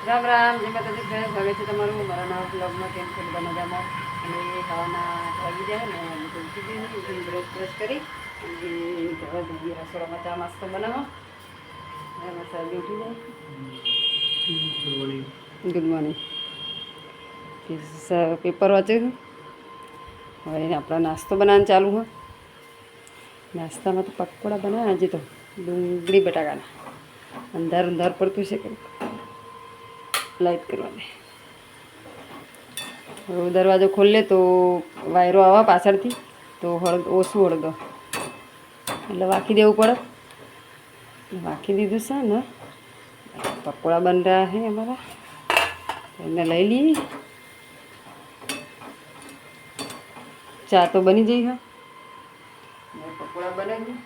રામ રામ, જય માતાજી ફ્રેન્ડ, સ્વાગત છે તમારું મારા નવા બ્લોગમાં. કેમ છે બધા મજામાં? અને ખાવાના વાગી જાય ને બધું ઉઠી ગયું, ઉઠીને બ્રશ કરી અને હવે જઈએ રસોડામાં ચા નાસ્તો બનાવો. એમાં સાહેબ ઉઠી જાય. Good morning. પેપર વાંચ્યું હવે એને આપણા નાસ્તો બનાવવાનું ચાલુ હોય. નાસ્તામાં તો પકોડા બનાવ્યા આજે તો ડુંગળી બટાકાના. અંધાર અંધાર પડતું છે કે લાઈટ કરવાની. દરવાજો ખોલે તો વાયરો આવે પાછળથી તો ઓછું હળગો એટલે વાંકી દેવું પડે. વાંકી દીધું છે ને પકોડા બન રહ્યા છે અમારા, એને લઈ લઈએ. ચા તો બની જઈ હા, પકોડા બનાવી.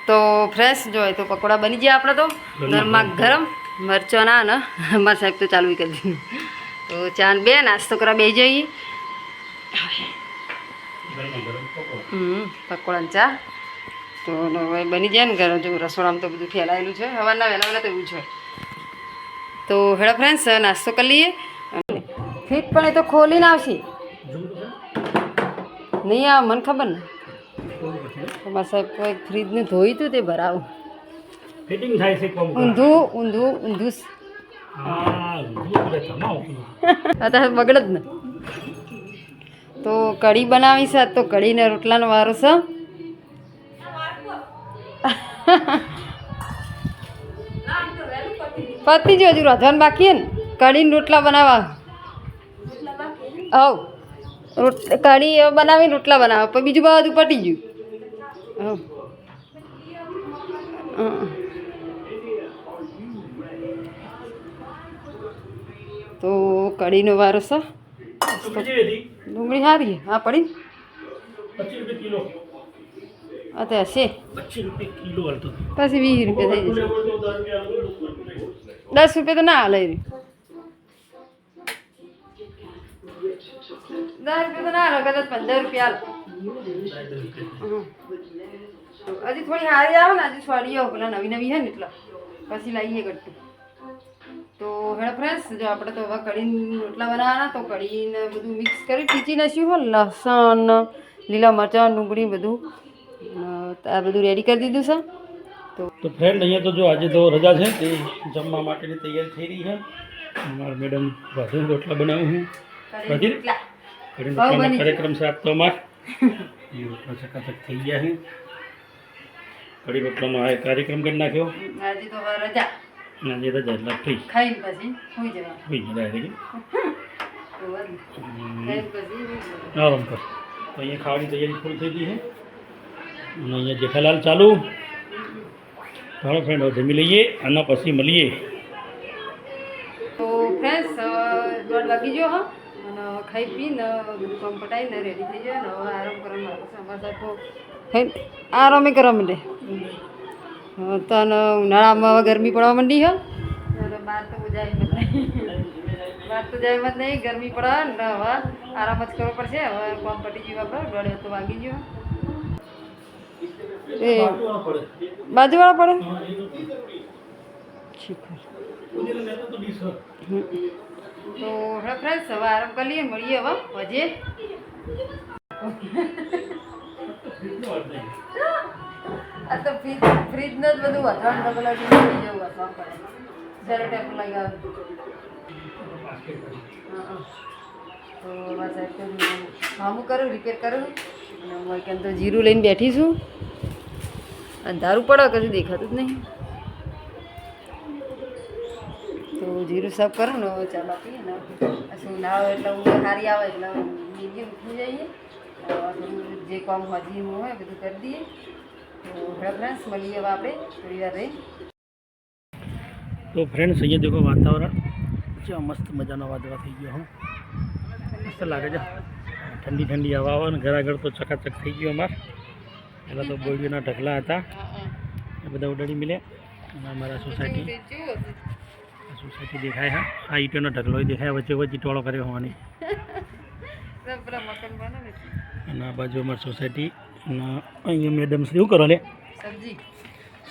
તો ફ્રેશ જોઈએ તો પકોડા બની ગયા આપણે તો ગરમા ગરમ. મરચો ના ને અમારા સાહેબ તો ચાલુ કરી દીધું. તો ચા બે નાસ્તો કરવા બે જઈએ. પકોડા ચા તો હવે બની જાય ને ઘરે. જો રસોડામાં તો બધું ફેલાયેલું છે, હવાના વહેલા વહેલા તો એવું છે. તો હેડો ફ્રેન્ડ્સ નાસ્તો કરી લઈએ. ફીટ પણ એ તો ખોલીને આવશે નહીં આવે મને ખબર ને. મારા સાહેબ કોઈ ફ્રીજને ધોઈ હતું તે ભરાવું ફિટિંગ થાય છે ઊંધું ઊંધું ઊંધું અત્યારે બગડે જ ને. તો કઢી બનાવી છે તો કઢીને રોટલાનો વારો છે. પતી જ હજુ રાંધવાનું બાકી હે ને. કઢીને રોટલા બનાવવા હવ કઢી બનાવીને રોટલા બનાવવા પછી બીજું બધું પતી ગયું. તો કઢીનો વારો છે. ડુંગળી સારી હા પડી હા તો હશે પછી 20 રૂપિયા થઈ જશે. 10 રૂપિયા તો ના હાલે. 10 રૂપિયા તો ના હાલો, કદાચ 15 રૂપિયા હાલ. હજી થોડી સારી આવે ને, હજી સ્વાડી આવો પેલા નવી નવી છે ને એટલે પછી લાવીએ ગટ્ટું. તો હેડો ફ્રેન્ડ્સ જો આપણે તો હવે કઢીને રોટલા બનાવવાના. તો કઢીને બધું મિક્સ કરી ટીચી નાખ્યું હોય, લસણ લીલા મરચાં ડુંગળી બધું આ બધું રેડી કરી દીધું છે. તો ફ્રેન્ડ અહીંયા તો જો આજે તો રજા છે તે જમવા માટેની તૈયારી થઈ રહી છે. અમારા મેડમ વધુ રોટલા બનાવું છું. કઢી રોટલાનો કાર્યક્રમ છે આજ તો અમાર. એ રોટલા ચકાચક થઈ ગયા છે. કઢી રોટલાનો આ કાર્યક્રમ કરી નાખ્યો. આજે તો રજા આજે રજા એટલે ફ્રી ખાઈને પછી હોઈ જવા આરામ કર. તો અહીંયા ખાવાની તૈયારી પૂરી થઈ ગઈ છે. અને અહીંયા જેઠાલાલ ચાલુ. ચાલો ફ્રેન્ડ હવે જમી લઈએ અને પછી મળીએ. તો ફ્રેન્ડ્સ 1:30 વાગી ગયો હા, અને ખાઈ પીને બધું કામ પટાવીને રેડી થઈ જાય ને હવે આરામ કરવા માંગે છે. અમારા સાહેબ ખાઈ આરામે કરવા માંડે. તો ઉનાળામાં હવે ગરમી પડવા માંડી છે. બહાર તો જાય મત નહીં, બહાર તો જાય મત નહીં. ગરમી પડે ને હવે આરામ જ કરવો પડશે. હવે કામ પટી ગયું આપણે 1:30 તો વાગી ગયો. એ બાજુવાળા પડે તો હવે ફ્રેન્ડ્સ હવે આરામ કરી લઈએ. મળીએ હવે હજે. આ તો ફ્રીજને જ બધું વધવાનું ડબલ જેવું વધવા પડે. સેલો ટેપ લગાવ તો બસ મામું કરું રિપેર કરું. અને હું કેમ તો જીરું લઈને બેઠી છું. અંધારું પડે કશું દેખાતું જ નહીં. તો જીરું સાફ કરું ને ચા બાકી ને શું નાળો એટલે ઊંઘ સારી આવે એટલે મીડિયમ ઉઠી જઈએ. થોડું જે કામ હજી હોય બધું કરી દઈએ. તો ફ્રેન્ડ્સ મળીએ હવે આપણે થોડી વાર રહી. તો ફ્રેન્ડ્સ અહીંયા દેખો વાતાવરણ છે મસ્ત મજાનો વાદળા થઈ ગયો. હું મસ્ત લાગે છે. ઠંડી ઠંડી હવા આવે ને ઘર આગળ તો ચકાચક થઈ ગયું અમારે. પહેલાં તો બોડીઓના ઢગલા હતા એ બધા ઉડાડી મળ્યા. અને અમારા સોસાયટી દેખાય હા. આ ઈંટોનો ઢગલો દેખાય વચ્ચે વચ્ચે ટોળો કર્યો હોવાની. અને આ બાજુ અમારી સોસાયટી અને અહીંયા મેડમ શું કરો લે સબ્જી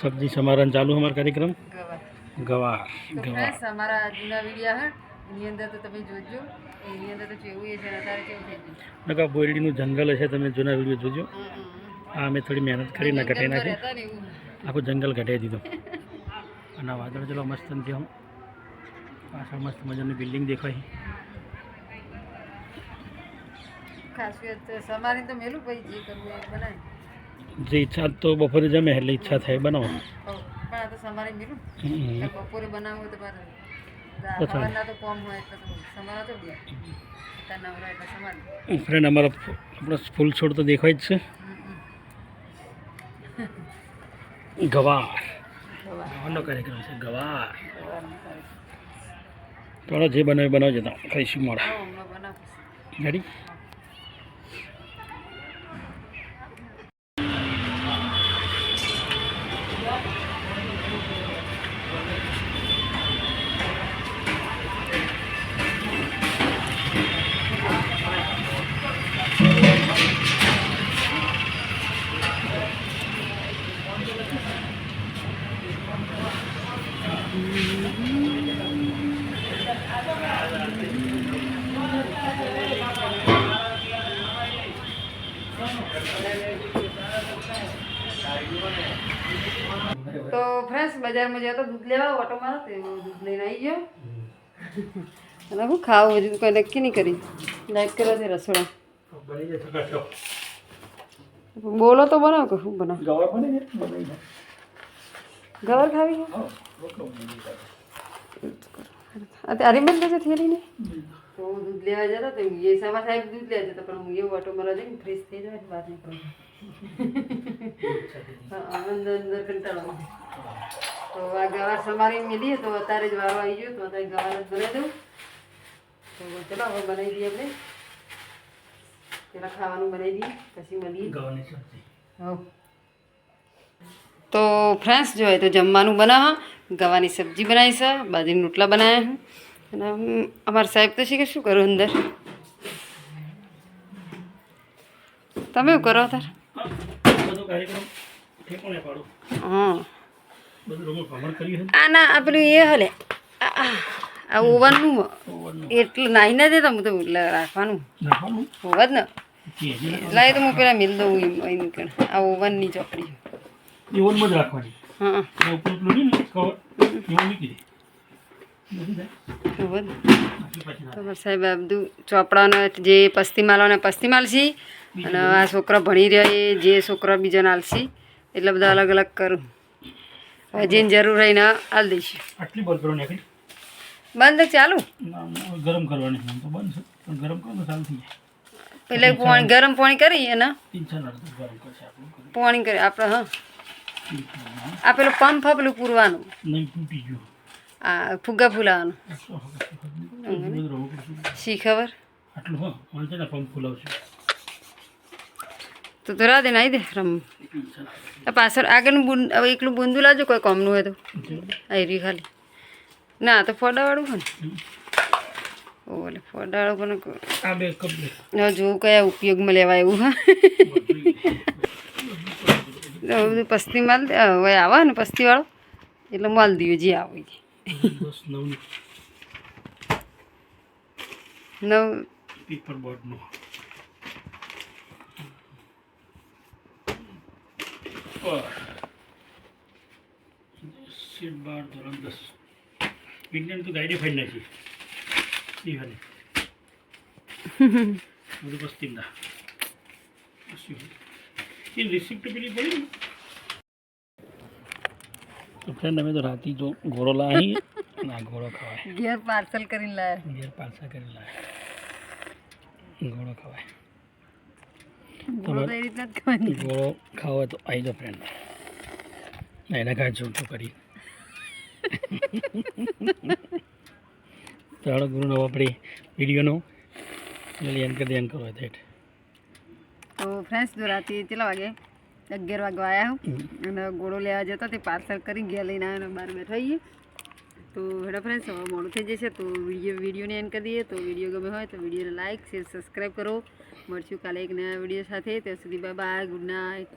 સબ્જી સમારન ચાલુ અમારો કાર્યક્રમ ગવાર ગવાર તો ફ્રેન્ડ્સ અમારા જૂના વિડીયો હે એની અંદર તો તમે જોજો એની અંદર તો જેવું એ છે ને અત્યારે કેવું થઈ ગયું નકા બોરડીનું જંગલ હશે તમે જૂના વિડીયો જોજો આ અમે થોડી મહેનત કરી ના ઘટાઈ નાખી રહેતા ને એવું આખું જંગલ ઘટાઈ દીધું અને વાદળ ચલો મસ્ત નથી હું પાછળ મસ્ત મજાની બિલ્ડિંગ દેખાય ખાસ તો સમારી તો મેલું પછી જે કરવું એ બનાય જે ઈચ્છા તો બપોરે જમે એટલે ઈચ્છા થાય બનાવો પણ આ તો સમારી મેલું બપોરે બનાવવું તો મારે તો સવારના તો કોમ હોય એટલે તો સમારા તો બે નવરા એટલે સમારી ફ્રેન્ડ અમારા આપણો ફૂલ છોડ તો દેખાય જ છે ગવાર ગવારનો કાર્યક્રમ છે ગવાર થોડો જે બનાવી બનાવજો તો ખાઈશું મોડા રેડી તો ફ્રેન્ડ્સ બજારમાં જ્યાં તો દૂધ લેવા ઓટો મારો તો દૂધ લઈને આવી ગયો અને હું ખાવું હજુ કોઈ નક્કી નહીં કરી લાઈટ કર્યો છે રસોડા બોલો તો બનાવો કે શું બનાવો ગવાર ખાવી છે અત્યારે બંધ છે થયેલી ને તો હું દૂધ લેવા જતો તો એ સામા સાહેબ દૂધ લેવા જતો પણ હું એવું ઓટો મારવા જઈને ફ્રેશ થઈ જાય બહાર નીકળું અંદર અંદર કંટાળો તો આ ગવાર સમારી મેલીએ તો અત્યારે જ વારો આવી ગયો તો અત્યારે ગવાર જ બનાવી દઉં તો ચલો હવે બનાવી દઈએ આપણે પેલા ખાવાનું બનાવી દઈએ પછી મળીએ હા તો ફ્રેન્ડ્સ જોઈએ તો જમવાનું બનાવો ગવાની સબ્જી બનાવી છે બાજરીના રોટલા બનાવ્યા અને અમારા સાહેબ તો શીખે શું કરું અંદર તમે શું કરો તાર હા આ ના આ પેલું એ હલે આ ઓવનનું એટલું નાહી ના દેતા હું તો રાખવાનું હોવા જ ને એટલે એ તો હું પેલા મિલ દઉં એમ આ ઓવનની ચોપડી હા તમારે સાહેબ આ બધું ચોપડાનો જે પસ્તીમાલોને પસ્તીમાલ છે અને આ છોકરો ભણી રહ્યા એ જે છોકરો બીજાને આલસી એટલે બધા અલગ અલગ કરું હવે જેને જરૂર હોય ને આલ દઈશું બંધ ચાલુ ગરમ કરવાની બંધ ગરમ કરો તો ચાલુ થઈ જાય એટલે પાણી ગરમ પાણી કરી અને પાણી કરી આપણે હા આ પેલું પંપ પેલું પૂરવાનું નહીં તૂટી ગયું આ ફુગ્ગા ફૂલાવાનું શી ખબર આટલું હા વાંચે ને પંપ ફૂલાવશે તો રાધે ને આવી દે રમ પાછળ આગળનું બુંદ હવે એકલું બુંદું લાવજો કોઈ કોમનું હોય તો આવી રહ્યું ખાલી ના તો ફોડાવાળું હોય ને ઓલે ફોડાવાળું પણ આ બે કપ હવે જોવું કયા ઉપયોગમાં લેવાય એવું હા બધું પસ્તી માલ હવે આવે ને પસ્તીવાળો એટલે માલ દઈએ જે આવે નવ પેપર બોર્ડનું સીટ બાર ધોરણ 10 વિજ્ઞાન તો ગાઈડે ફાઈન નાખી એ હાલે બધું પસ્તીમદા એ રિસિપ્ટ પેલી પડી તો ફ્રેન્ડ અમે તો રાતી જો ઘોડો લાવી ના ઘોડો ખવાય ઘેર પાર્સલ કરીને લાયા ઘેર પાર્સલ કરીને લાવ્યા ઘોડો ખવાય ઘોડો તો એ રીતના જ ખવાની ઘોડો ખાવો તો આવી જાઓ ફ્રેન્ડ એના કાંઈ છૂટું કરી ચાલો ગુરુનો આપણી વિડીયોનો એમ કરી એમ કરો દેટ તો ફ્રેન્ડ્સ જો રાતે કેટલા વાગે 11 વાગે આવ્યા અને ગોળો લેવા જતો તે પાર્સલ કરી ગયા લઈને આવ્યો બહાર બેઠો આવીએ તો હેડા ફ્રેન્ડ્સ હવે મોડું થઈ જશે તો વિડીયોને એન્ડ કરી દઈએ. તો વિડીયો ગમે હોય તો વિડીયોને લાઇક શેર સબસ્ક્રાઈબ કરો. મળશું કાલે એક નવા વિડીયો સાથે. ત્યાં સુધી બાય બાય, ગુડ નાઇટ.